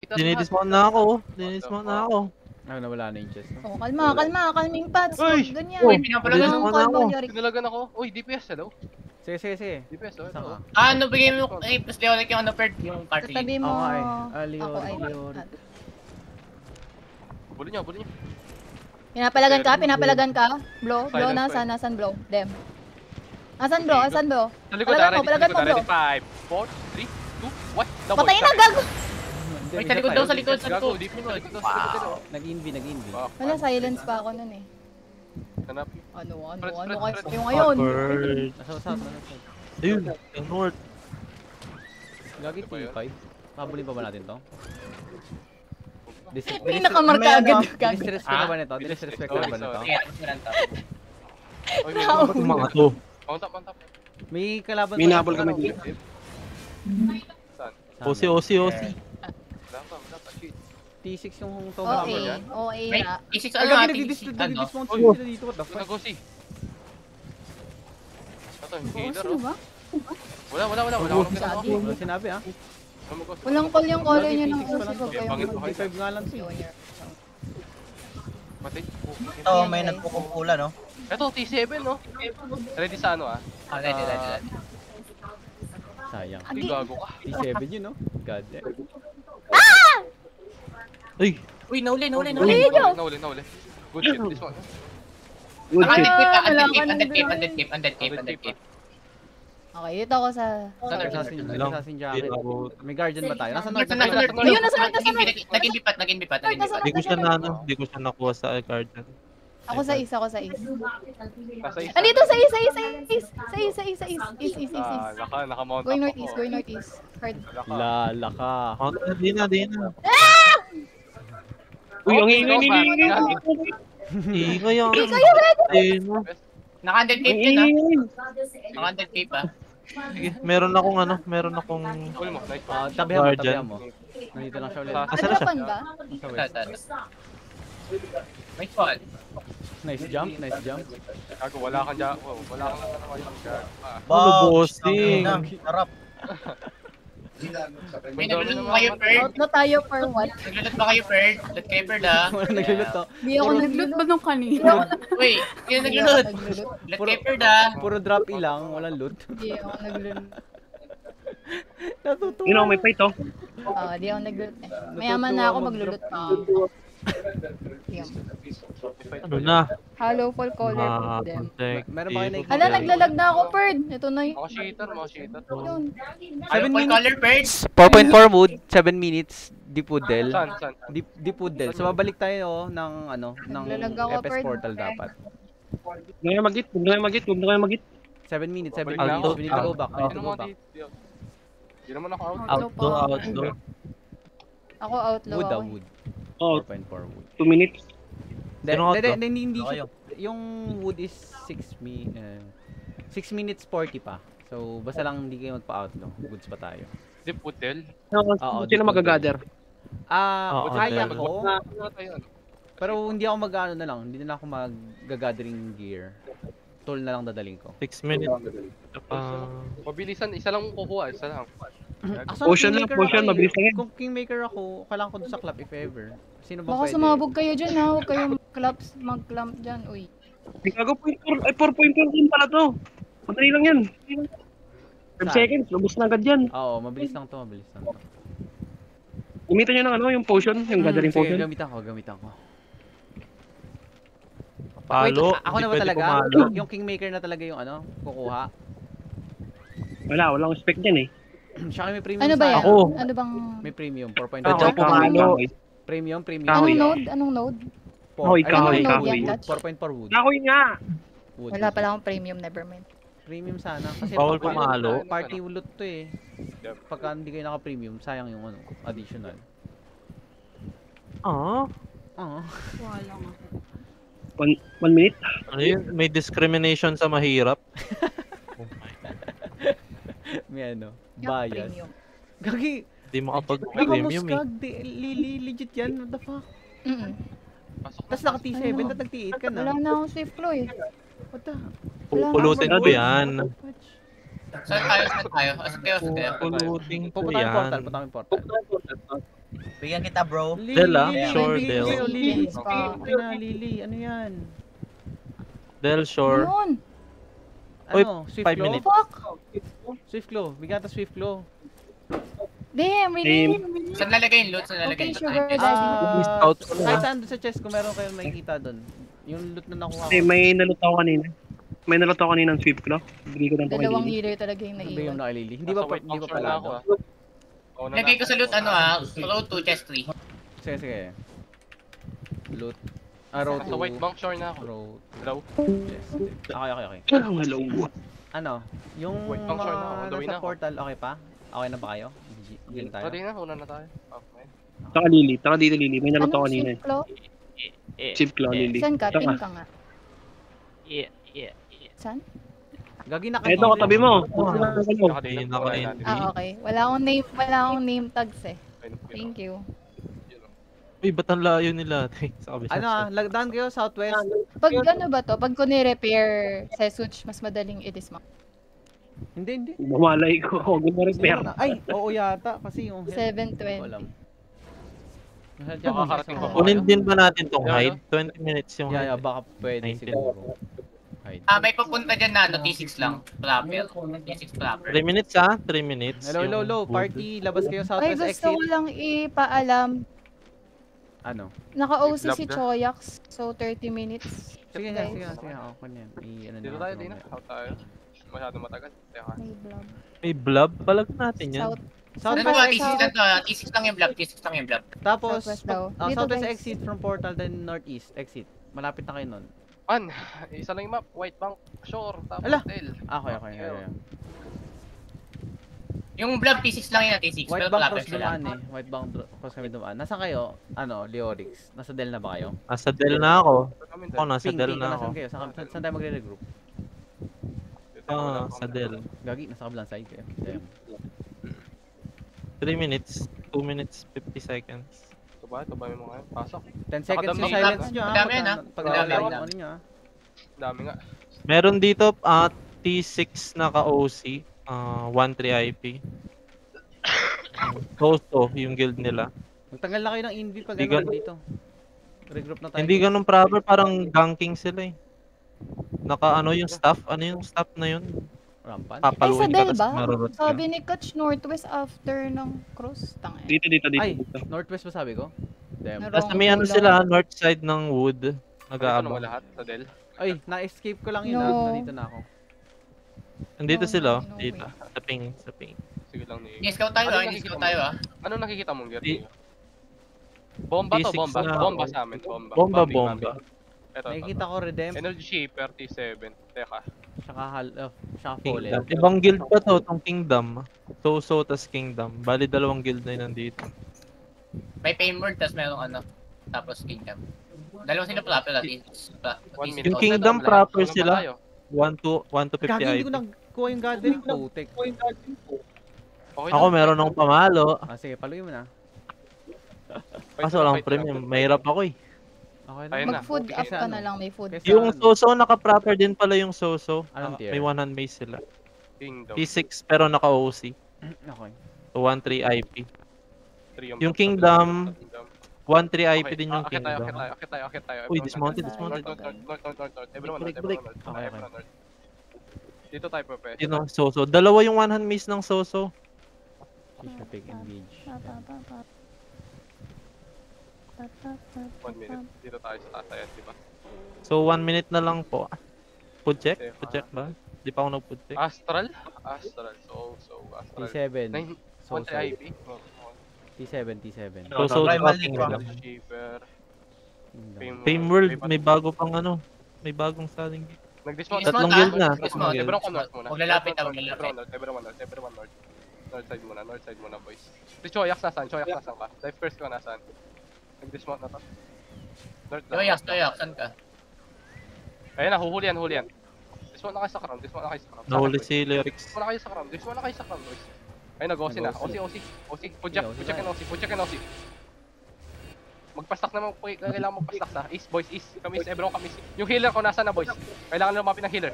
Dinidismount na ako. Dinidismount na ako. Ay, nawala na yung chest. Oh, kalma. Kalming Pats. Uy! Ganyan. Uy, pinapalagan Walang ako. kalma, Yorick. Tinalagan ako. Uy, DPS, hello? Sige. DPS, oh. Saan ka? Ano, bigay mo plus Leonic yung ano, Perd, yung party. Sabi mo. Oo nga eh. Ako ay. Bulin niyo. Pinapalagan ka. Blow nasan blow. Dem. Asan bro? Sa likod, Palagan mo, bro. 5, 4, 3, 2, 1. Patayin na, gago. Uy, sa likod daw, sa likod. Gago, DPS sa likod. Nag-invi. Wala, silence pa ako nun eh. Hanap. Ano Press. kayo ngayon? Awkward. Nasa Ayun, yung north. Gagi T5. Pabulin pa ba natin to? Pinakamarka agad. Gago. Disrespect ba nito? Disrespect ba nito? Sige, tapos na lang to. Uy, Ba't yung mga to? on top. May kalaban May nabol kami dito. Saan? OC. Dapat, shit. T6 yung OA. tower. OA May na. isik Ay, ano gagi natin, nag-dismount Ano? sila dito. What the Ito fuck? na, Gosi. Ito, yung Oo, healer, sino oh. ba? Wala akong Sabi. ganun. Wala sinabi ah. Walang call yung caller niya ng Gagi, T6 pa lang Usip. to. Bangit ko. T5 nga lang to. Patay. Ito, may nagkukumpula, no? Ito, T7, no? Ready sa ano, ah? Ah, ready. Sayang. Uy, gago ka. T7 yun no? God damn. Ay, Uy, nauli. Yun. Nauli. Good shit, this one. Good shit. Undead cape. Okay, dito ako sa... Assassin jacket. May guardian ba tayo? Nasa north. Ayun, nasa north. Nag-invipat. di ko siya nakuha sa guardian. Ako sa is. Nasa isa. Andito sa is. Is. Naka-mount Going up northeast. Hard. Lala ka. Di na. Uy, ang ingay. Ingay ang... Ayun na. Naka-undead cape yun, Naka-undead cape, Sige, meron akong... Pull mo, nice. Tabihan mo. Nandito lang siya ulit. Asa na siya? Harapan ba? Nice one. Nice jump. Gago, wala kang ano kayo. Ano, bossing? Harap. May naglulot ba kayo, Perd? Out na tayo for what? Naglulot ba kayo, Perd? Lot kayo, Perd, Wala naglulot to. Di ako naglulot ba nung kanina? Uy, sino naglulot? Lot kayo, Perd, Puro drop ilang, walang loot. Di ako naglulot. Natutuwa. Yun ako, may fight, oh. Di ako naglulot eh. Mayaman na ako maglulot pa. Ano na? Hello, full caller. Meron ba kayo nakikita? Hala, naglalag na ako, Perd. Ito na yun. Mga cheater. Yun. 7 minutes. color, Perd. 4.4 wood, 7 minutes, di pudel. Saan? Di pudel. So babalik tayo ng Naglalag ako, FS Perd. portal dapat. Huwag na kayo magit. 7 minutes, 7 Balik na minutes. ako. We need to go back. Hindi naman ako out. Outlaw. Ako outlaw Wood ako. wood. Oh, 4.4 wood. 2 minutes. Hindi Okay. siya. Yung wood is 6 minutes 40 pa. So basta lang hindi kayo magpa-outlaw. Goods pa tayo. Deep Hotel. Oo, Sino mag-gather? Oo, Kaya okay. ko. Pero hindi ako mag-ano na lang. Hindi na ako mag-gathering gear. Tool na lang dadaling ko. 6 minutes. Mabilisan, isa lang kukuha, isa lang. Potion lang, mabilis lang yan. Kung kingmaker ako, kailangan ko doon sa club if ever. Sino ba Baka pwede? sumabog kayo dyan ha. Huwag kayong mag-clamp dyan. Uy. Gago, 4.4 din pala to. Madali lang yan. 5 Saan? seconds, lubos na agad yan. Oo, mabilis lang to. Gamitan nyo ng yung potion, yung gathering Sige, potion. gamitan ko. Palo. Wait, ako na ba Hindi talaga? pwede pumalo. Yung kingmaker na talaga yung kukuha. Walang spec dyan eh. Siya may premium Ano ba yan? Ako. Ano bang... May premium, 4.5. Pwede ako pumalo. Premium. Kahoy. Anong node? Kahoy, kahoy. 4.4 wood. Kahoy nga! Wood. Wala pala akong premium, nevermind. Premium sana. Kasi Bawal pumalo. Party loot to eh. Pagka hindi kayo naka-premium, sayang yung additional. Ah. Wala nga. 1 minute. Ano yun? May discrimination sa mahirap. May Yung bias. premium. Gagi, Hindi makapag-premium eh. nakamuskag. Legit yan. What the fuck? Tapos naka T7, Ano? nag T8 ka na. Wala na akong safe flow eh. What the? Pulutin ko yan. Saan tayo? Asan kayo? Pulutin ko Pupunta kami portal, yan. punta kami portal. Bigyan kita, bro. Del, ah. Sure, bigay Del. ko sa'yo, Lily. Yes, pa. Okay na, Lily. Ano yan? Del Shore. Yun. Uy, Ano? Swift 5 Claw? minutes. Fuck. Swift Claw. Bigyan ta Swift Claw. Damn, really? Saan lalagay yung loot? Saan lalagay Okay, yung sugar loot? daddy. Miss out ko na. Kahit saan doon sa chest, kung meron kayong makikita doon. Yung loot na nakuha ko. Eh, may nalot ako kanina. May nalot ako kanina ng swift claw. Bigay ko lang po kay Dalawang Lily. healer talaga yung Bigyan naiwan. mo na kay Lily. Hindi ba Nasa white hindi ba box pala na ako ako? ah. Oo na Lagay na. ko sa loot, ano row 2, chest 3. Sige, sige. Loot. Row Nasa white 2. bank shore na ako. Row Hello? chest. Okay, okay, okay. Hello. Ano? Yung Wait, bang sure na ako. On the way nasa na ako. portal, okay pa? Okay na ba kayo? Deal tayo? Ready na, una na tayo. Okay. Taka Lily. Taka dito Lily. May nalot ako Anong kanina. swift claw? Swift claw Lily. Saan ka? Taka. Pin ka nga. Yeah. Saan? Gagi na Ito, katabi mo. Nakadate Ayun, na nakadate. natin. Okay. Wala akong name tags eh. Thank you. Uy, ba't ang layo nila? Sa kabisa. Ano lagdaan kayo southwest. Pag ano ba to? Pag ko ni-repair sa switch, mas madaling i-dismount. Hindi. Bumalay ko. Huwag mo repair. Ay, oo yata. Kasi yung health. 720. Alam. Makakarating pa ba? Kunin din ba natin tong hide? 20 minutes yung Yeah, hide. baka pwede 19. siguro. Hide. May papunta dyan na, T6 lang. Proper. T6 proper. 3 minutes ha? 3 minutes. Hello. Yung wood. Party, labas kayo Ay, southwest gusto ko exit. lang ipaalam. Ano? Naka-OC Love si na. Choyax. So, 30 minutes. Sige, guys. sige. Ako na yan. Ano Dito tayo, di na. Out tayo. Masyado matagal. Teka. May blob. May blob. Palag natin yan. South. Ano Southwest ba, exit. T6 lang to, T6 lang yung block, T6 lang yung block. Tapos, Southwest daw. Dito, southwest guys. exit from portal, then northeast exit. Malapit na kayo nun. Man, isa lang yung map. White bank shore. Tapos Ala! Del. Okay. Yung block, T6 lang yun, T6. White Pero bank proper cross sila. dumaan eh. White bank cross kami dumaan. Nasaan kayo? Ano, Leorix? Nasa Del na ba kayo? Nasa Del na ako. Kami Ako, nasa Del na ako. Nasaan kayo? Saan tayo magre-regroup? Sa Del. Gagi, nasa kabilang side kayo. Damn. 3 minutes. 2 minutes, 50 seconds. Ito ba yung mga pasok? 10 seconds yung Nakadami silence lang. nyo ha. Madami yan, ha? Pag Madami nalaman yan. ano nyo ha. Dami nga. Meron dito T6 naka-OC. 1-3 IP. Tosto, yung guild nila. Magtanggal na kayo ng invi pag Hindi ano dito. Regroup na tayo. Hindi ganun proper, parang ganking sila eh. Naka ano yung staff? Ano yung staff na yun? Rampan. Ay, sa Papaluin ka Del tapos ba? marurot ka. Sabi ni Coach Northwest after ng cross. Tangin. Dito. Ay, northwest ba sabi ko? Damn. Meron- Tapos may ano sila, north side ng wood. Ito naman Nag-aabang. lahat sa Del. Ay, na-escape ko lang yun No. ha. Nandito na ako. Andito No, sila, no dito. way. Sa ping. Sige lang ni. Ni-scout tayo ni-scout tayo Ano nakikita mong gear Di- niyo? Bomba to, T6 bomba. na- Bomba sa amin, bomba. Bomba. Ito. Nakikita ko Redemp, Energy Shaper T7. Teka. tsaka Fallen. Kingdom. Ibang guild pa to, tong Kingdom. So, tas Kingdom. Bali, dalawang guild na yun nandito. May Painward, tapos merong ano. Tapos Kingdom. Dalawa sila proper natin. 1 minute. Yung Kingdom proper Wala sila. tayo. 1 to 50 Gagi, hindi IP. ko nakuha yung gathering putek. Okay Ako lang. meron akong pamalo. Sige, paluin mo na. Kaso walang premium. Mahirap ako eh. Okay lang. Ayun na. Mag-food Okay, up kasi ka ano? na lang, may food. Kasi Yung ano, Soso, naka-proper din pala yung Soso. Anong tier? May 1-hand maze sila. Kingdom. T6 pero naka-OC. Okay. So 1-3 IP. 3 Yung Kingdom, 1-3 IP din yung Akit tayo. Kingdom. Akit tayo. Uy, Everyone dismounted. north. Everyone north. Break. Everyone north. Dito tayo pepe. Yun ang Soso. Dalawa yung 1-hand maze ng Soso. Fish pick engage. 1 minute. Dito tayo sa taas. Ayan, diba? So 1 minute na lang po. Food check? Okay, Food check ba? Di pa ako nag-food check. Astral? Astral. Astral. T7. 9 So, 1 IP. T7. Soso Primal at League Kingdom. ba? Shaper. Fame World, may bago pang ano. May bagong selling. Nag-dismount. Tatlong guild na. Dismount. Everyone ko north muna. Maglalapit ako, Everyone north. North side muna boys. Si Choyax nasaan? Choyax nasaan ka? Dive first ka nasaan? Nag-dismount na to. North lang. Toyak, saan ka? Ayun na, huhuli yan. Dismount na kayo sa crown. Nahuli si Lyrics. Dismount na kayo sa crown boys. Ayun, nag-OC na. OC. Pudjak and OC. Magpastak naman, kailangan magpastak sa East boys, East. Kami, everyone kami. Yung healer ko nasa na boys. Kailangan lumapit ng healer.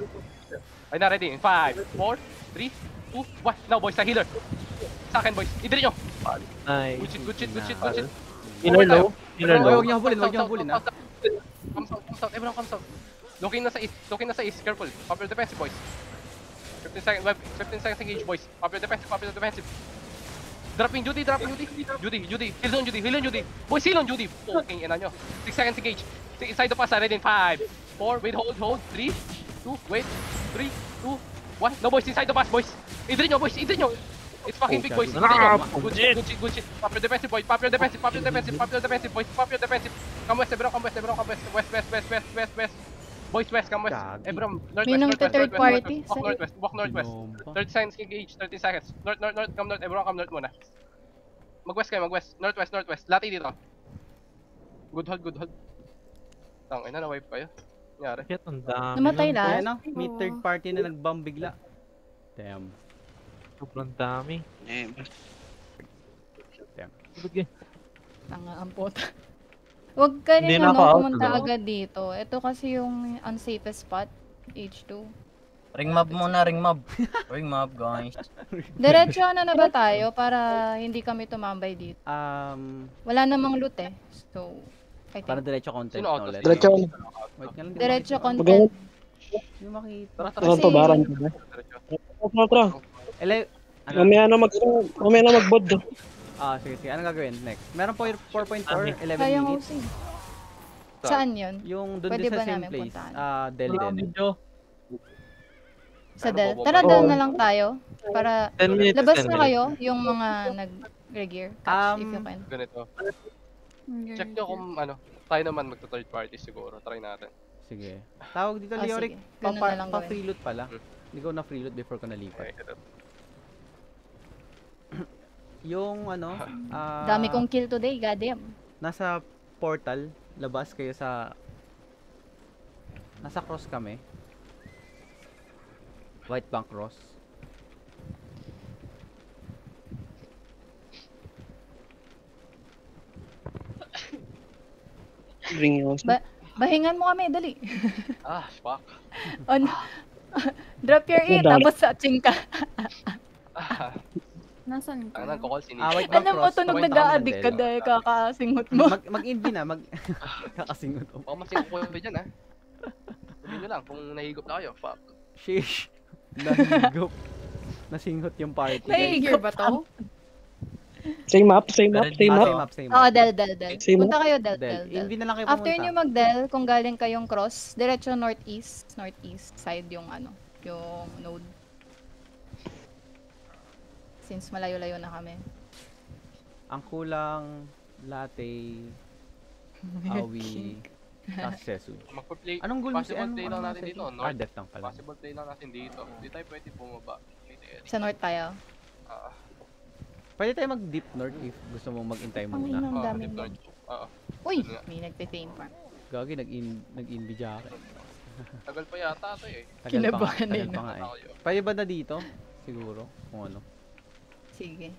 Ayun na, ready. 5, 4, 3, 2, 2, 1. Now, boys, sa healer. Sa akin, boys. Idiri nyo. Nice. Good shit. Healer low. Healer Oy, low. huwag niyo habulin, ha. Comes out. Everyone comes out. Looking na sa east. Careful. Pop your defensive, boys. 15 seconds engage, boys. Pop your defensive. Dropping Judy. Judy. Heal on Judy. Boys, heal on Judy. Fucking ina nyo. 6 seconds engage. Inside the pass, ready in 5, 4, wait, hold. 3, 2, wait. 3, 2, 1. No, boys, inside the pass, boys. Idri nyo, boys. It's fucking big, boys. Good shit. Pop your defensive, boys. Pop your defensive, boys. Pop your defensive. Come west, everyone. West. Boys, west, come west. Everyone, May nang third party. Walk northwest. 30 seconds engage, 30 seconds. North, come north. Everyone come north muna. Mag-west kayo, Northwest. Lati dito. Good hold. Tangina, na-wipe kayo. Nangyari. Shit, ang dami. Namatay nun. lahat. Ayan na, may third party na nag-bomb bigla. Damn. Sobrang dami. Sige. Tanga ang puta. Huwag ka Hindi rin na ako out, pumunta no? agad dito. Ito kasi yung unsafest spot. H2. Ring mob muna, ring mob. Ring mob, guys. Diretso na ba tayo para hindi kami tumambay dito? Wala namang loot eh. So, I Para think. diretso content Sino na auto? ulit. Diretso. Wait nga lang, di Diretso makita. content. Di makita. Ano to, baran? Tara. Ano? Mamaya na mag-bod. Sige. Anong gagawin next? Meron po 4.4, 11 Kaya minutes. hosing. Saan yun? Yung dun Pwede din ba sa same namin place. puntahan? Del Wala din. video. Sa Del. Tara, Del na lang tayo. Para 10 minutes. labas 10 na minutes. kayo yung mga nag-regear. Catch if you can. Ganito. Check nyo kung tayo naman magta-third party siguro. Try natin. Sige. Tawag dito, Leoric. Sige. Ganun na lang gawin. Pa-free loot pala. Hindi ko na free loot before ko nalipat. Okay, ito. Yung Dami kong kill today, goddamn. nasa portal, labas kayo sa nasa cross kami. White bank cross. Ring yung Bahingan mo kami, dali. Fuck. Drop your E, Dali. tapos sa-ching ka. Nasaan ka? Tangan ko call si White bank Alam mo, cross. tunog papunta kami ng nag-a-addict ka Del. dahil kakasingot mo. Mag-invi na, kakasingot. Baka masingko ko yun dyan, ha? Sabihin nyo lang, kung nahigop na kayo, fuck. Sheesh. Nahigop. Nasinghot yung party. Gear ba to? Same map. Same map. Oo, Del. Same Punta kayo, Del. Invi na lang kayo After pumunta. nyo mag-Del, kung galing kayong cross, diretso northeast side yung yung node. Since malayo-layo na kami. Ang kulang, latte, awi, successful. Magpa-play. Anong goal mo si Possible play lang natin dito. North. Death lang pala. Possible play lang natin dito. Hindi tayo pwede bumaba. Sa north tayo. Pwede tayo mag-deep north if gusto mo mag-intay Ang muna. inang dami Deep mo. North. Oo. Uy, may nagte-tame pa. Gagi, nag-invi jacket. Tagal pa yata ito eh. Kinabahan tagal din. pa nga eh. Pwede ba na dito? Siguro, kung ano. Sige.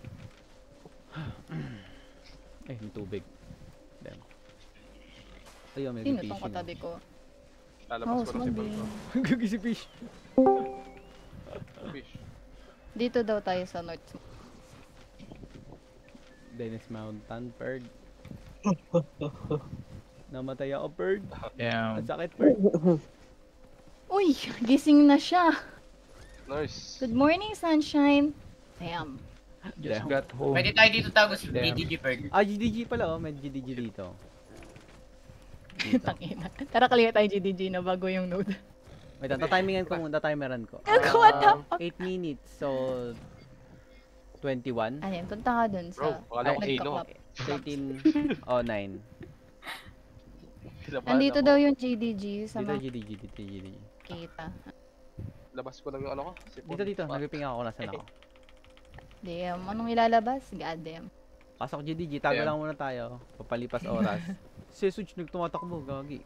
May tubig. Damn. Ayun, may Sino fish. tong katabi ko? Lalabas ko na si Bulbo. Gagi si fish. Fish. Dito daw tayo sa north. Dennis Mountain, bird. Namatay ako, bird. Yeah. Ang sakit, bird. Uy, gising na siya. Nice. Good morning, sunshine. Damn. Just got home. Pwede tayo dito tagos DDG Perk. GDG pala, may GDG dito. Tangina. Tara kaliya tayo GDG na bago yung node. Wait, tatimingan ko muna, timeran ko. What the fuck? 8 minutes, so 21. Ano yun, punta ka dun Bro, sa wala akong A, no? nagka-clap. 13, 9. Andito daw yung GDG sa Dito mga GDG. kita. Labas ko lang yung ano ko. Dito, nagpiping ako, nasan ako. Damn, anong ilalabas? God damn. Pasok GDG, tago Yeah. lang muna tayo. Papalipas oras. Si Such nagtumatakbo, gagi.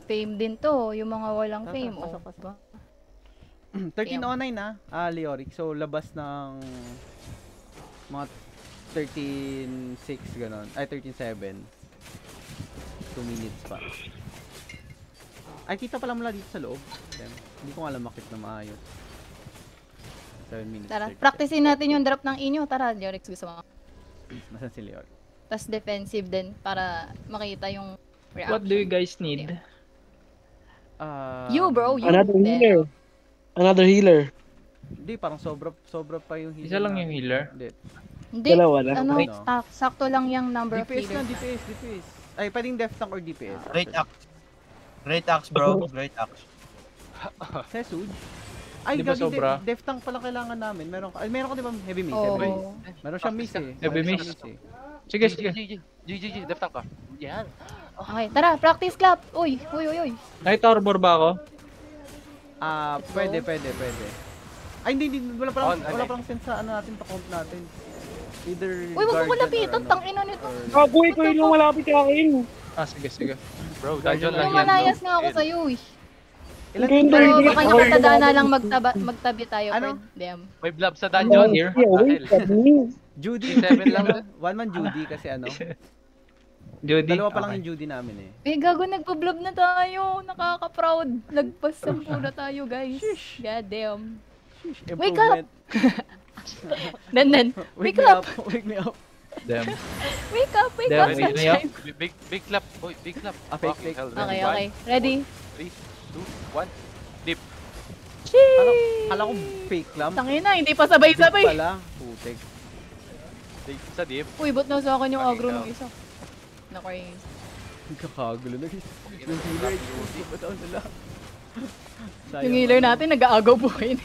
Fame din to, yung mga walang Tara, fame. pasok, Oh. pasok. 13:09 na, Leoric. So, labas ng mga 13:06 ganon. Ay, 13:07. 2 minutes pa. Ay, kita pala mula dito sa loob. Then, hindi ko alam makit na maayos. 7 minutes. Tara, 30. practicein natin yung drop ng inyo. Tara, Jorix, gusto mo. Nasaan si Leon? Tapos defensive din para makita yung reaction. What do you guys need? You, bro, you. Another Then, healer. Another healer. Hindi, parang sobra pa yung healer. Isa lang yung healer. Hindi. Hindi, Dalawa na. ano, Wait. sakto lang yung number of DPS na, healers. DPS. Ay, pwedeng def tank or DPS. Great axe. Great axe, bro. Great axe. Sesuj? Ay, Di ba gagi, sobra? def tank pala kailangan namin. Meron ka di ba heavy mace? Oo. Heavy mace. Meron siyang miss eh. Heavy Meron mace. siyang eh. Sige, sige. GG, def tank ka. Yan. Okay, tara, practice clap. Uy. Nakita arbor ba ako? Pwede. Ay, hindi, wala On, palang sense sa ano natin, pa-comp natin. Either Uy, wag mo guardian ko lapitan, or ano. tangina nito. Gago, ikaw yung lumalapit sa akin. Sige, sige. Bro, dungeon lang yan. Lumalayas nga ako sa'yo eh. Ilan Ikaw yung Pero Hindi, baka ako nakatadaan lang magtabi tayo, Ano? friend. Damn. May blob sa dungeon. Here. Yeah, wait, me. Judy. 7 lang. One man Judy kasi ano. Judy. Dalawa pa lang Okay. yung Judy namin eh. Eh, gago, nagpa-blob na tayo. Nakaka-proud. Lagpas 10 na tayo, guys. God damn. Wake up! Then, wake up! Wake me up. Damn. Wake up! Wake Damn, up, wake me up. sunshine! Big clap. Boy, big clap. Fake, Fucking fake. hell. Okay. Ready? 3, 2, 1. Dip. Kala ko fake lang. Tangina, hindi pa sabay-sabay. Pala. Putek. Dip sa dip. Uy, ba't nasa akin yung agro ng isa? Na-crazy. Kakagulo na guys. Yung healer, ba't nila? Yung healer natin, nag-aagaw po kayo.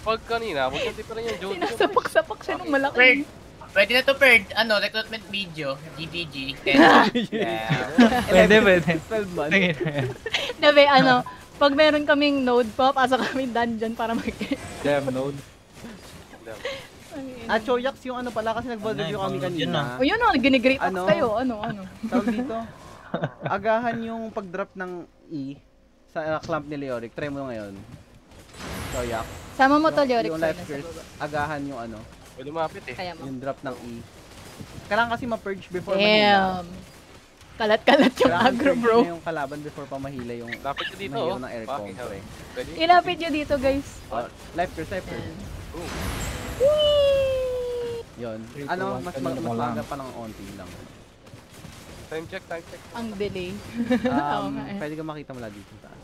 Pag kanina, huwag natin pa rin yung Jody. Sinasapak-sapak siya ng Perd. malaki. Pwede na to, Perd. Ano, recruitment video. GGG. 10. Yeah. Pwede. 12 months. Dabi, pag meron kaming node po, pasok kami dungeon para mag- Damn, node. Choyax yung ano pala kasi nag-ball review kami kanina. O yun o, ginigrate up Ano? kayo. Ano? Tawag dito. Agahan yung pag-drop ng E sa clamp ni Leoric. Try mo ngayon. Choyax. Sama mo to, Yorick. Yung life curse. Agahan yung ano. Pwede lumapit eh. Kaya mo. Yung drop ng E. Kailangan kasi ma-purge before mahila. Damn. Kalat-kalat yung Kailangan agro, purge bro. na yung kalaban before pa mahila yung Lapit ka dito, mahila oh. ng air Fucking hell. comp. Pwede? Ilapit nyo dito, guys. Life curse, life curse. Yun. Three, Ano, two, one, mas ganun mo maaga lang. pa ng onti lang. Time check. Ang delay. Oo nga eh. Pwede ka makita mula dito sa taas.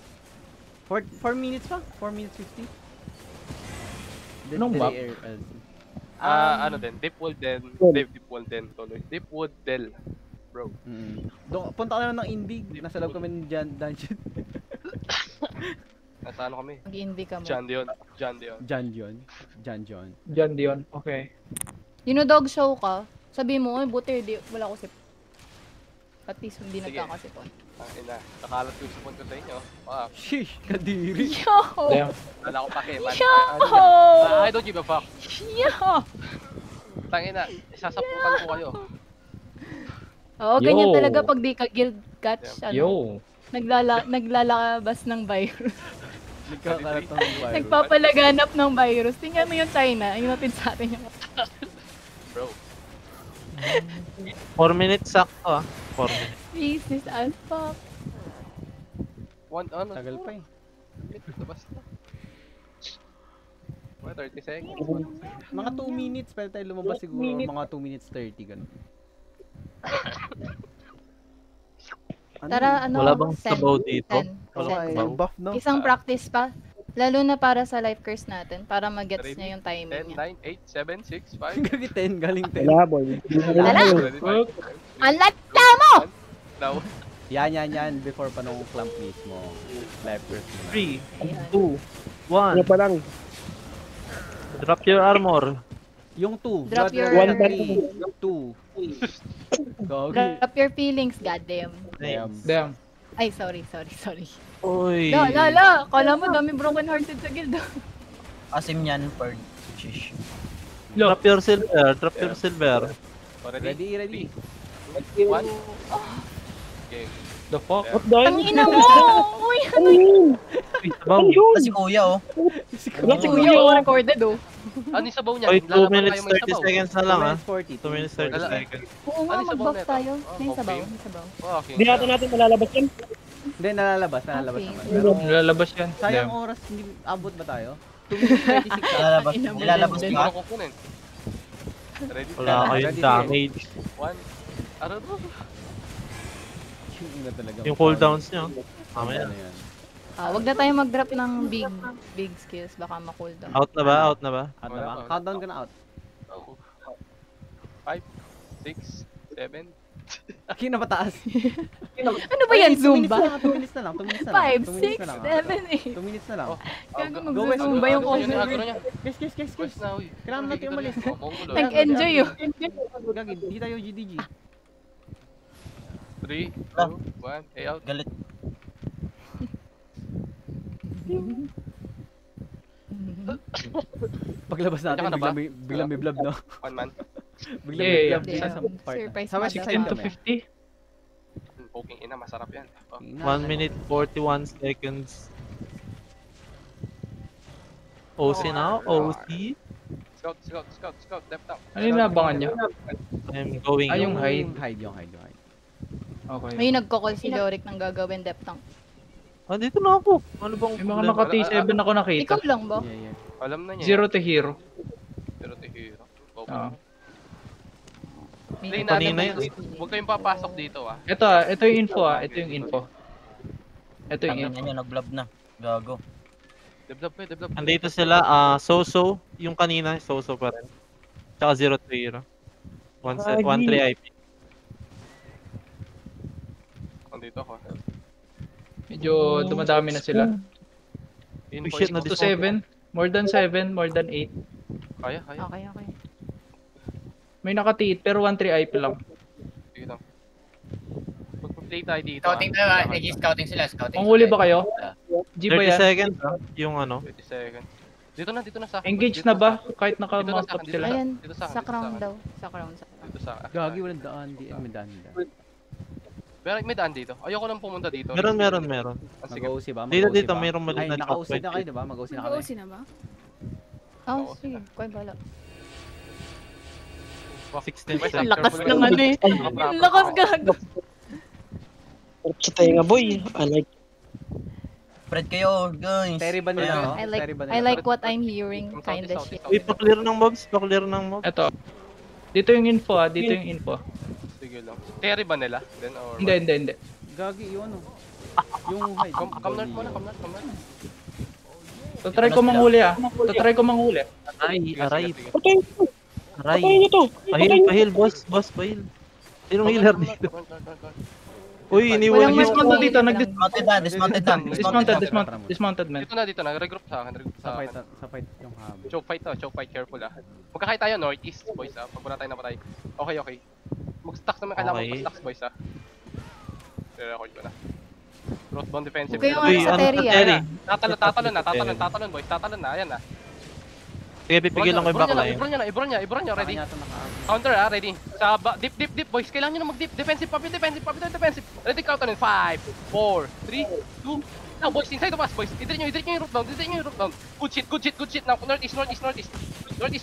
4 minutes pa? 4 minutes 50? Anong map? Ano din? Deepwood din. Deepwood din. Tuloy. Deepwood Del. Bro. Punta ka na ng Indig. Nasa loob kami ng dungeon. Nasa ano kami? Mag-invi ka mo. John Dion. John Dion. Okay. Dog show ka, sabi mo, ay buti, wala ko sip. At least hindi Sige. nagkakasipon. Ina. Nakalat yung supon ko sa inyo. Wow. Sheesh, kadiri. Yo! Damn. Wala akong pakialam. Yo! I don't give a fuck. Yo! Tangina. Isasapukan ko kayo. Oo, ganyan Yo! talaga pag di ka guild catch, Yo. naglalabas ng virus. Nagkakalat ng virus. Nagpapalaganap ng virus. Tingnan mo yung China, yung natin sa atin yung... Bro. 4 minutes sakto 4 minutes. Business as fuck. Ano? Tagal pa eh. Basta. 30 seconds. Mga 2 minutes, pwede tayo lumabas siguro. Mga 2 minutes 30, ganun. Tara, Wala bang sabaw dito? 10. Walang Ay, sabaw. buff, no? Isang practice pa. Lalo na para sa life curse natin, para mag-gets niya yung 10, timing niya. 9, 8, 7, 6, 5. Galing 10, galing 10. Wala, boy. Tara! Ang lata mo! Now, Yan. Before pa nung clamp mismo. Life curse mo na. 3, 2, Ano 1. pa lang. Drop your armor. Yung 2. Drop your- One pa 2. Gogi. Drop your feelings, goddamn. Damn. Ay, sorry. Uy. La, kala mo dami broken hearted sa guild. Asim yan, Perd. Shish. Drop your silver. already? Ready. 1. Game. The fuck? What the Ang hell? ina mo! Uy, Ano yun? Sabaw. Ano yun? Si Kuya, oh. Wala si kuya ko recorded oh. Ano yung sabaw niya? Oy, 2 Lalaban minutes tayo may 30 sabaw. seconds na lang 2 2 minutes 30 seconds. Oo nga, Ano yung sabaw mag-buff neto? tayo. Oh, May sabaw, okay. may sabaw. Okay. Hindi natin malalabas yan. Hindi, nalalabas Okay. naman. Pero Lalabas yan. sayang Damn. oras, hindi abot ba tayo? 2 minutes 26. Ilalabas, Ina mo, ilalabas Denden. ba? Ano kukunin? Ready? Wala kayong damage. 1. Ano to? Yung ina talaga. Yung cooldowns nyo. Mamaya. Ano yan? Wag na tayo mag-drop ng big skills. Baka ma-cooldown. Out na ba? Out na ba? Out na ba? Wala pa. Countdown ka na out. 5, 6, 7. Kina pataas. Ano ba yan, Zumba? 2 minutes na lang. 2 minutes na lang. 5, 2 minutes 6, na lang. 7, 8. 2 minutes na lang. Gago Go, Wes. mag-Zumba yung Agro niya, cover. agro niya. Guys, guys, guys, Boys guys. na, uy. Kailangan natin umalis. Mongol. Nag-enjoy yun. Gagi, di tayo GDG. 3, 2, 1. Hey, out. Galit. Paglabas natin, Nandiyan ka na ba? biglang may blab, no? 1 man. Biglang Yeah, may yeah, blab yeah. sa isang part. Surprise Sa west mother. side 10 to kami. 50. Poking ina, masarap yan. Oh. 1 minute 41 seconds. OC now? OC? Scout, scout, scout, scout. Left down. Ano yung naabangan niya? I'm going. Ah, yung hide. Yung hide, yung hide. Okay. May nagko-call si Lorik ng gagawin depth tank. Ah, dito na ako. Ano bang May mga naka T7 ako nakita. Ikaw lang ba? Yeah, yeah. Alam na niya. Zero to hero. Zero to hero. Ah. Play Kanina natin. yun. Huwag kayong papasok dito ah. Ito yung info Ito yung info. Ito yung Tangin info. niya, nag-blob na. Gago. Develop eh, develop. Andito sila, So-So. Yung kanina, So-So pa rin. Tsaka 0 to hero. 1-3 IP. Andito ako. Medyo dumadami na sila. Info shit, is- To 7. More than 7, more than 8. Kaya, kaya. Okay, okay. May nakatiit pero 1-3 IP lang. Sige lang. Mag-play tayo dito. Scouting tayo, nag-scouting sila. Scouting Panghuli sila. ba kayo? G ba 30 yan? seconds, yung ano. 20 seconds. Dito na sa akin. Engage Dito na ba? sa akin. Kahit Dito na naka-mount sa up akin, sila. Ayan, Dito sa akin, sa dito crown sa akin. daw. Sa crown. Dito sa akin. Gagi, walang daan. May daan. Pero may daan dito. Ayoko lang pumunta dito. Meron. Ah, sige. Mag-OC ba? Dito, Mag-OC dito, ba? mayroong maliit Ay, na naka-OC checkpoint. na kayo, diba? Mag-OC na kami. Mag-OC na ba? Oh, sige. Kuya bala. 16 Boys, seconds. Lakas careful ng lang. ano eh. Naka-proper. Lakas gago. Sa tenga boy. I like. Spread kayo, guys. Terry ba nila, Ayan, no? oh. Terry ba nila? I like what I'm hearing. South, Kinda south, shit. south. Uy, pa-clear ng mobs, pa-clear ng mobs. Ito. Dito yung info Dito yung info. Sige lang. Terry ba nila? Then or Hindi. Gagi, yung ano? Yung hide. Come north muna, come north. Tatry ko manghuli Tatry ko manghuli. Aray, aray, Sige. Patayin nyo. aray. Patayin nyo to. Pahil, boss, pahil. Sinong healer dito? Uy, iniwan Walang yung mas Dismounted dito, Dismounted na. dismounted man. Dito na, regroup sa akin, regroup Sa sa fight, akin. sa fight yung habo. Choke fight, careful ah. Magkakay tayo northeast, boys ah. Pag wala tayo namatay. Okay. Mag-stacks naman kailangan Okay. mag-stacks, boys ah. I-record ko na. Northbound defensive. Huwag kayong Uy, ano sa ano Terry sa Terry? Tatalon boys, tatalon na, ayan na. Sige, pipigil lang ko yung backline. Ibron niya, ready? Kanya to naka-habo. Counter ah, ready. Sa deep boys, kailangan nyo na mag-deep. Defensive. Ready, counter in 5, 4, 3, 2. Now boys, inside of us boys. Idrit nyo yung root down. Good shit. Now northeast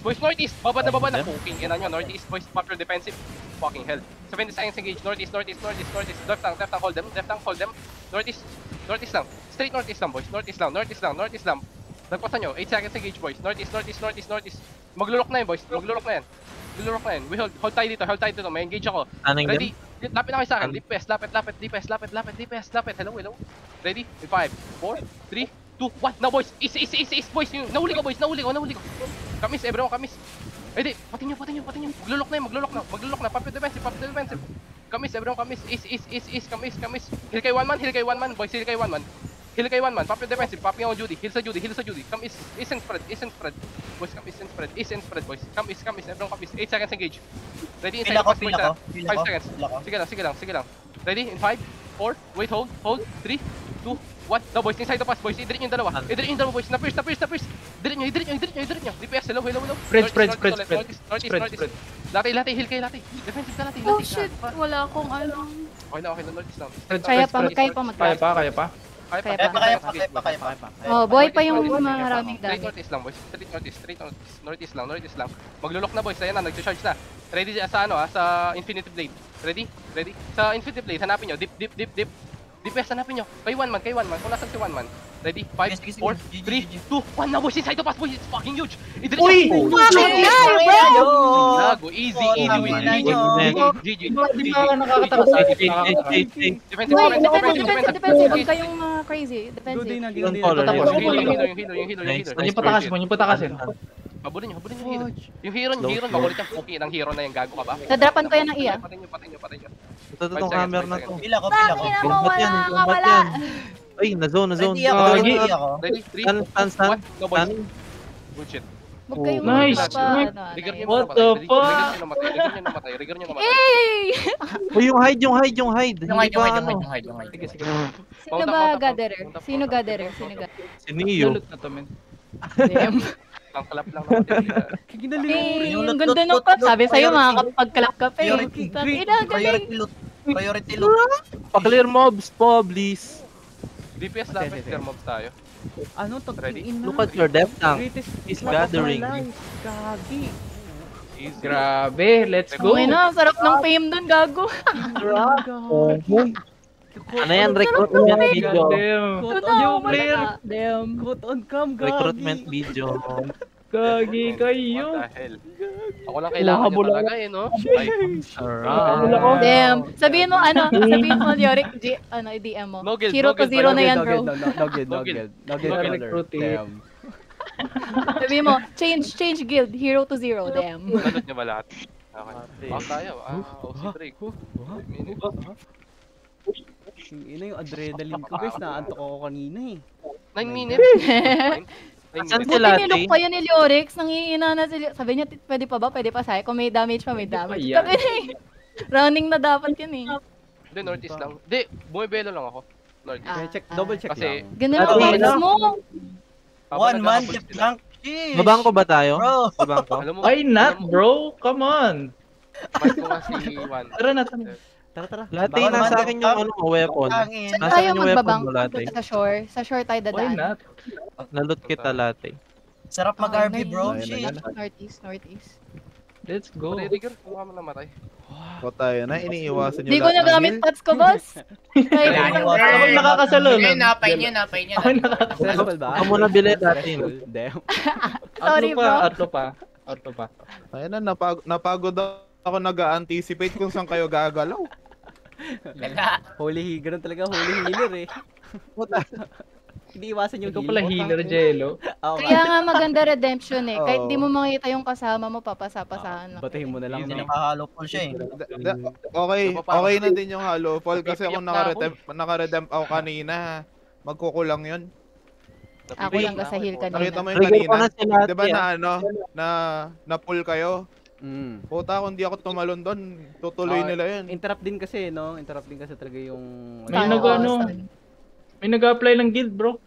boys, northeast. Baba na. Fucking ina nyo, northeast boys, popular defensive. Fucking hell. 70 seconds engage, northeast. Left tank, hold them. Northeast lang. Straight northeast lang boys, northeast lang. Nagpasan nyo, 8 seconds engage boys. Northeast. Maglulok na yun boys, We hold tayo dito, may engage ako. Anong Ready? Lapit na kayo sa akin. DPS. Lapit. Hello. Ready? In 5, 4, 3, 2, 1. Now boys. East boys. Nahuli ko boys. Kamis, everyone kamis. Ready? Pati nyo. Maglulok na. Puppet defensive. Kamis, everyone kamis. East. Kamis. Heal kay one man. Boys, heal kay one man. Puppet defensive. Popping ako Judy. Heal sa Judy. Come east and spread. Boys, come east and spread. Boys. Come east. Everyone come east. 8 seconds engage. Ready? Inside Pila ko, the boys. 5 seconds. Sige lang. Ready? In 5, 4, wait, hold. 3, 2, 1. Now boys, inside the pass. Boys, idrit yung dalawa boys. Na-pierce. Idrit nyo. DPS, hello. Spread. Lati, heal kayo, lati. Defensive ka, lati. Oh shit, wala akong ano. Okay na, northeast lang. Kaya pa mag-drop. Kaya pa. Kaya pa. Oh, boy pa yung maraming Straight damage. northeast lang boys. Northeast lang. Maglulok na boys. Ayan na, nag-charge na. Ready sa sa Infinity Blade. Ready? Sa Infinity Blade, hanapin nyo. Dip. DPS, hanapin nyo. Kay one man. Kung nasan si one man. Ready? 5, Sige, sige. 4, GG, 3, 2, 1 na boys. Inside the pass boys. It's fucking huge. Idris Uy! Gago. Easy win. GG. Di ba nakakatakas sa Defensive. Defensive. Huwag kayong crazy. Good Defensive. day na, Yung good day color, na. yung Yung healer. Yung patakasin mo, yung patakasin. Habulin nyo healer. Yung hero, makulit yung puki ng hero na yung gago ka ba? Nadrapan ko yan ng iya. Patay nyo. Ito tong camera na to. Pila ko. Tangina mo, Combat yan, wala ka combat wala. yan. Ay, na-zone. Ready ako, Gagi. ready ako. Ready? 3, Stun. 1, no boys. Good shit. Huwag kayong Nice. Trigger nyo What namatay. the Trigger nyo namatay. Eh! Uy, yung hide. Yung Hindi hide, ba ano? yung hide. Sige. Sino ba gatherer? Sino gatherer? Si Neo. Nalot na to, men. Damn. Ang clap lang naman. Eh, yung ganda ng clap. Sabi sa'yo, makakapag-clap ka pa eh. Ina, galing. Priority loot. Priority loot. Pa-clear mobs po, please. DPS dapat clear mobs tayo. Ano to? Ready? Look at your depth tank. Greatest He's map of gathering. my life. Gagi. Easy. Grabe, let's go. Okay na, sarap ng fame dun, gago. Ano yan? Recruitment video. Goddamn. Totoo, player. malala. Damn. Quote on cam, gagi. Recruitment video. Gagi kayo. What the hell? Ako lang kailangan nyo Habol talaga eh, no? Ay, Habol ako. Damn. Sabihin mo, Yorick, i-DM mo. No guild, Hero no to guild, zero no na yan, No bro. guild, no guild. Recruit it. Damn. Sabihin mo, change guild, hero to zero, damn. nalot nyo ba lahat? Okay. Back tayo. OC break. Ina yung adrenaline ko, guys. Naantok ako kanina eh. 9 minutes. 9 Asan minutes. si Buti Latte? nilok pa yun ni Lyorix, nangiina na sila. Sabi niya, pwede pa ba? Pwede pa sa'yo. Kung may damage pa, may damage. Ayan. Sabi niya, running na dapat yun eh. Hindi, northeast lang. Hindi, bumibelo lang ako. Northeast. Ah, Check, double check Kasi- lang. Ganun ang Ate, vibes ano? mo. One man, nagkakapulis chip sila. lang. Sheesh. Mabangko ba tayo? Bro. Mabangko? Alam mo, Why not, alam mo, bro? Come on. mas ko nga si Juan. Tara na, tara. Tara. Latte, Bawal nasa man, akin yung weapon. Tangin. Saan Nasa tayo yung weapon magbabang? mo, Latte. Sa shore? Sa shore tayo Why dadaan. not? Nalot kita, Latte. Sarap mag-RP, bro. Ayun, Sheesh. ayun. Northeast. Let's go. Trigger, kung ka namatay. O tayo na, iniiwasan nyo Hindi ko lahat ng nagamit heal. pads ko, boss. Kahit Kailangan isang nyo. Ako nakakasalo Ayun, nun. napay niya. Ako nakakasalo. Stressful ba? Ako muna bili dati. Damn. Sorry, bro. Atlo pa. Ayun na, napagod ako nag-anticipate kung saan kayo gagalaw. Lala. Ganun talaga, holy healer eh. Hindi iwasan yung Ikaw pala heal. healer, Jello. Kaya nga maganda redemption eh. Kahit Oo. di mo makita yung kasama mo, papasapasahan lang. Batahin mo na lang. Hindi no? nakahalo full siya eh. Okay na din yung hollow fall kasi ako naka-redemp ako kanina. Magkukulang yun. Ako lang sa heal Nakita kanina. mo yung Trigger ko kanina? na si Latte. Di ba na pull kayo? Mm. Puta, kung di ako tumalon doon, tutuloy nila yun. Interrupt din kasi, no? Interrupt din kasi talaga yung... May nag-ano. May nag-apply ng guild, bro.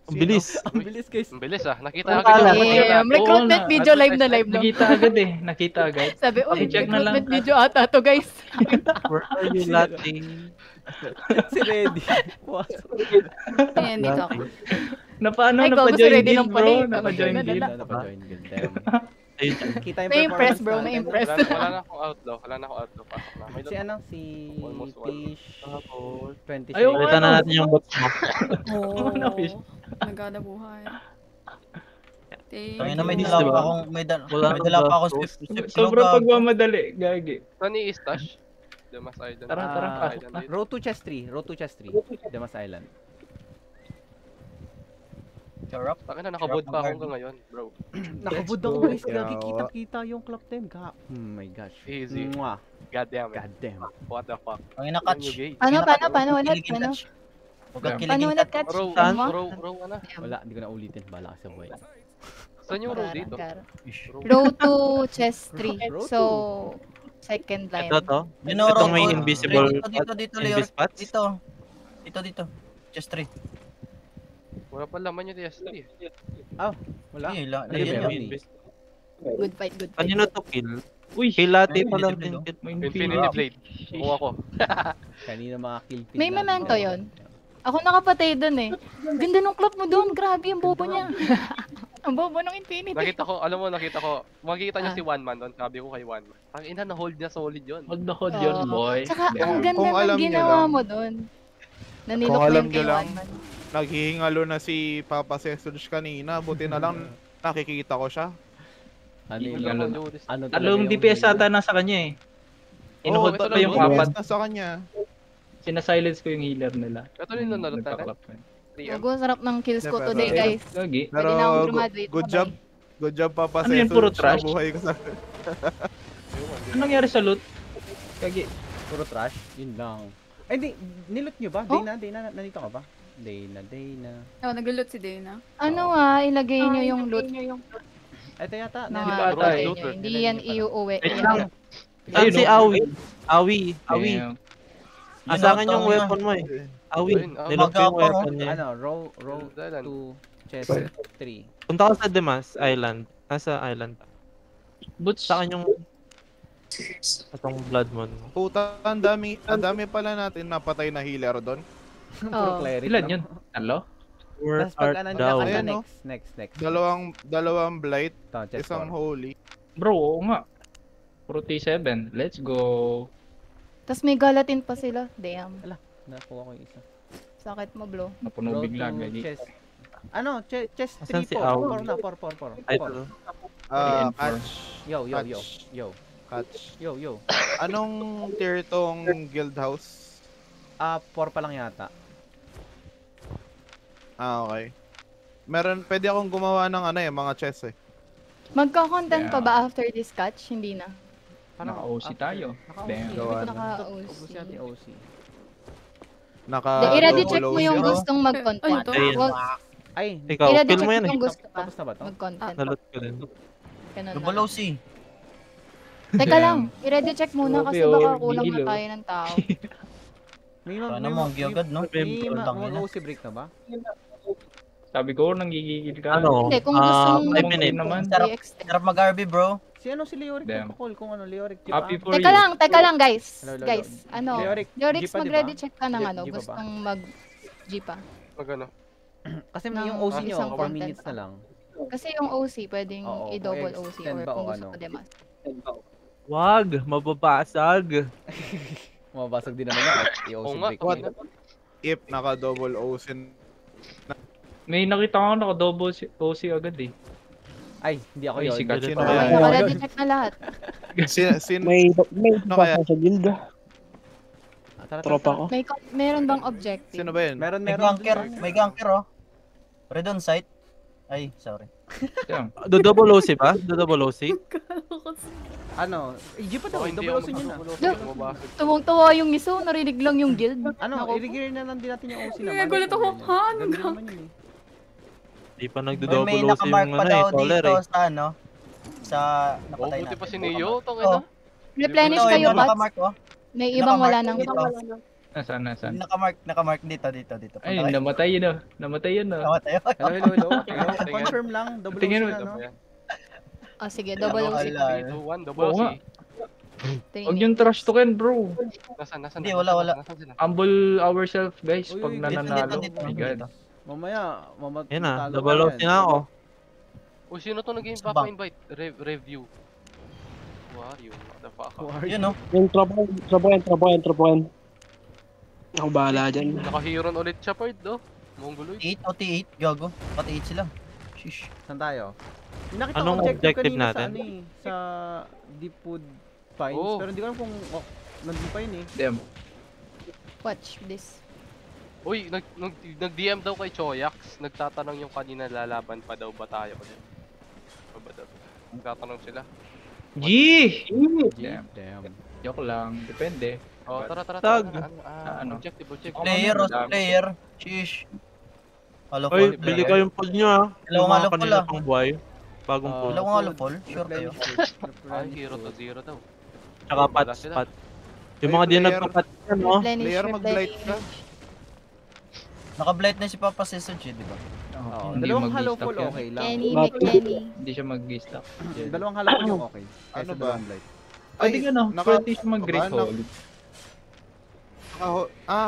Ang bilis. Ang bilis, guys. Ang bilis ah. Nakita Ang agad kalat. yung Damn, recruitment Oo, video live na live lang. Nakita agad eh. Nakita agad. Sabi, uy, Check na lang. recruitment video ata to, guys. Where are you, Latte? Si Ready. Ayan, dito ako. Napaano, Ay, gago, si napa-join Ready guild, lang pala bro. eh. Napa-join Napa-join guild. na Napa-join guild. Damn. Ayun. Kita yung Na-impress, performance bro. natin. Na-impress. Wala na akong outlaw. Pasok na. May Si ano? Si Almost one. Fish 26. Ayaw, Kita na natin yung bots mo. Ano, fish? Nagada buhay. Ayun na, may Bilis, dala diba? pa akong, may Wala dala pa na ako ba? swift Sobrang pagmamadali, gagi. Saan ni Istash? Damas Island. Tara, pasok Island na. dito. Road to chest 3. Road to chest 3. Damas Island. Sarap. Takin na, nakabod pa ako hanggang ngayon, bro. Nakabud Let's ako, go. guys. Gagi, kita-kita yung club time. Oh my gosh. Easy. Mwah. God damn it. God damn. What the fuck? Ang ina-catch. Paano ulit? Kiligin Paano? touch. Huwag kang Paano kiligin ulit, touch. catch? Row, Saan? row, ano? Wala, hindi ko na ulitin. Bahala ka sa buhay. Saan yung row dito? Row to chest 3. Row So, second line. Ito to. Dinoro Itong may ko. invisible Dito, Leo. invis spots. Dito. Just 3. Wala pa laman yung DS3. Wala. Wala. Ayun, Ayun, ayun. yun. Good fight, good fight. Kanino to kill? Uy, Kay Latte Ay, pa lang invisible, din. may Infinity Blade. Kuha ko. Kanina mga kill pin May natin. memento yon. Ako nakapatay dun eh. Ganda nung club mo dun. Grabe yung bobo niya. Ang bobo ng Infinity. Nakita ko, makikita niyo Ah. si One Man doon. Sabi ko kay One Man. Ang ina, na-hold niya solid yun. Wag na hold yun, Oo. boy. Tsaka ang ganda Kung alam ng niyo ginawa lang. mo doon. Nanilok Kung mo alam yung niyo kay lang. One Man. Naghihingalo na si Papa Sesuch kanina. Buti na lang nakikita ko siya. Ano yung, Lalo- ano talaga Talong yung DPS healer? ata nasa kanya eh. Oo, Inuhold pa ito yung lang, apat. na sa kanya. Sinasilence ko yung healer nila. Ito rin nung nalot natin. Nagkaklap ko yun. Gogo, sarap ng kills ko Yeah, pero- today, guys. Gagi. Pero Pwede na akong graduate. good Bye-bye. job. Good job, Papa Ano yun, Sesuch. puro trash? Nabuhay ka sa... Ano nangyari sa loot? Gagi. Puro trash? Yun lang. Ay, di, nilot nyo ba? Oh? Dayna, nandito ka ba? Dayna. Oh, nag-loot si Dana. Ano ilagay nyo yung loot Ito yata. na Di ba ata ilagay eh? nyo. Hindi yan iuuwi. Wait lang. Saan Ayun, si oh. Awi? Awi. Damn. Asakan yung Yun, weapon mo eh. Awi. Ayun, Nilok ko yung Magapa, weapon niya. Ano, row Dalan. 2, chest 3. Punta ka sa Demas Island. Nasa island. Boots. Saan yung... Atong blood mo. Puta, ang dami pala natin napatay na healer doon. Puro Oh. cleric. Ilan no? yun? Talo? Where Tapos pag art ano thou? nila, Ayan, no? next. Dalawang blight, Ito, chest isang 4. holy. Bro, oo nga. Puro T7. Let's go. Tapos may galatin pa sila. Damn. Nakuha ko yung isa. Sakit mo, bro. Napuno Row bigla. 2, Gagi. chest. Ano, chest Asan 3 si po. Awi? 4 na, 4. Ay, ito. and four. Catch. Yo. Anong tier tong guild house? 4 pa lang yata. Okay. Pwede akong gumawa ng mga chess eh. Magka-content pa Yeah. ba after this catch? Hindi na. Naka-OC tayo. Naka-OC. Damn. Hindi Gawa ko na. naka-OC. Ubus natin OC. I-ready check mo yung Double OC. gustong mag-content. Ano to? Ayun. Ay, Ikaw, I-ready kill check mo yan eh. yung gusto pa. tapos na ba to? Mag-content. Nalot ko din. Ganun Double na. OC. Teka lang, i-ready check muna kasi Okay, baka oh, kulang gigil, na oh. tayo ng tao. Sana monggi agad, no? May OC break na ba? Sabi ko, nanggigigil ka. Ano? Hindi, kung gusto mong 5 minutes. naman. i-extend. Sarap mag-RB, bro. Si Leoric Damn. call kung ano, Leoric. Happy for Teka lang guys. Hello. Guys, ano? Leoric, Leorix, G pa, di mag-ready ba? check ka ng G- ano, G pa ba? gustong mag-G pa. Magano. Kasi ng yung OC nyo, isang 4 content minutes pa. na lang. Kasi yung OC, pwedeng Oo, i-double kung OC extend or ba kung o gusto ano? ko demas. Wag, mababasag. Mababasag din naman yun. I-OC Oo nga. break. What? If naka-double OC. May nakita ko naka-double OC agad eh. Ay, hindi ako Ay, yun. sikat. Sino Okay, kaya? naka-ready check na lahat. May Ano kaya? basa sa guild ah. Tropa ko. Meron bang objective? Sino ba yun? Meron. May ganker, oh. Redon site. Ay, sorry. Damn. Do double OC ba? Do double OC? Ano? G pa daw, double OC nyo na. Tuwang-tuwa yung iso, narinig lang yung guild. Ano, Naku. i-regear na lang din natin yung OC naman. Nagulat ako, ha? Ano Ganun ga? naman yun eh. Di pa May nagdo-double OC nakamark yung pa daw Solar dito eh. sa ano. Sa Oh, napatay buti natin. pa si Neo. Oh. Tangina. Replenish Ito, kayo, yung Pats. nakamark, oh. May ibang wala Nakamark nang dito. Nasaan? Nakamark dito. Ay, Punta kayo. namatay yun ah. Namatay yun ah. Namatay. Hello. Confirm lang, double OC Tingin mo. na, no? Ah, sige, double OC. Wala. 3, 2, 1, double Oo OC. nga. Huwag yung trash token, bro. Nasaan? Hindi, wala. Nasaan sila? Humble ourselves, guys, Uy, pag uy, nananalo. Dito. Oh my God. Mamaya, Yan na, talo double ka OC yan. na ako. O sino to nag-game Sa back invite? Review. Wario, what the fuck? Yun, oh. Yung tropa yan. Ako bahala dyan. Naka-hero ulit siya, Pard, oh. Mongoloid. 8 o T8, gago. Pati 8 sila. Shish. Saan tayo? May nakita Anong ko objective kanina natin? Sa, ano, eh, sa Deepwood Pines, Oh. pero hindi ko alam kung nandun pa yun eh. Damn. Watch this. Uy, nag-DM daw kay Choyax. Nagtatanong yung kanina lalaban pa daw ba tayo ulit. Ba daw? Nagtatanong sila. G! Damn. Damn. Joke lang. Depende. Oh, tara. Tag. Ano? Objective. Player, player. Shish. Halo Oy, full. bili kayong pod nyo ah. Hello, Yung mga halo full, kanina ah. pang buhay. Bagong Ah, pod. Wala kong halo full. Sure kayo. Ay, hero to zero daw. Tsaka Wala pat sila. spot. Yung mga di Player. nagpapat yan, no? Player, mag-blight ka. Naka-blight na si Papa Sesoj, di ba? Oh, Dalawang hollow full yan. okay lang. Kenny, McKenny. Hindi siya mag-stack. Dalawang hollow full yung okay. Ano Kaysa ba? dalawang blight. Pwede nga no, pwede siya mag-great Naka- hole.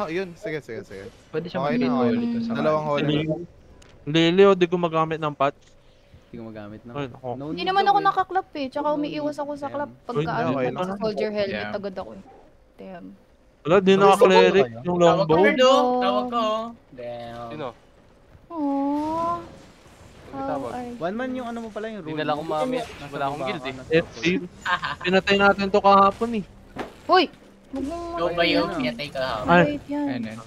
Yun. Sige. Pwede siya Okay mag-great na, hole. okay. Ito sa Dalawang holy. Lili o di gumagamit ng patch. Hindi ko magamit na. Ay, nako. No Hindi need naman daw ako eh. nakaklap eh. Tsaka umiiwas ako sa klap. Pagka Uy, ano, okay pag lang. soldier helmet, Damn. agad ako eh. Damn. Wala, di naka-cleric yung Tawag ko, longbow. Birdo. Tawag ko. Damn. Sino? Aww. Tawag. How are One man yung ano mo pala yung Hindi rule. na lang mo. umami. Nasa Wala akong baba guild ka, eh. nasa FP. top. Pinatay natin to kahapon eh. Hoy! Huwag mong Go ba yun? Ayun. Pinatay ka ha. Ay. Wait yan. Ayun, ayun.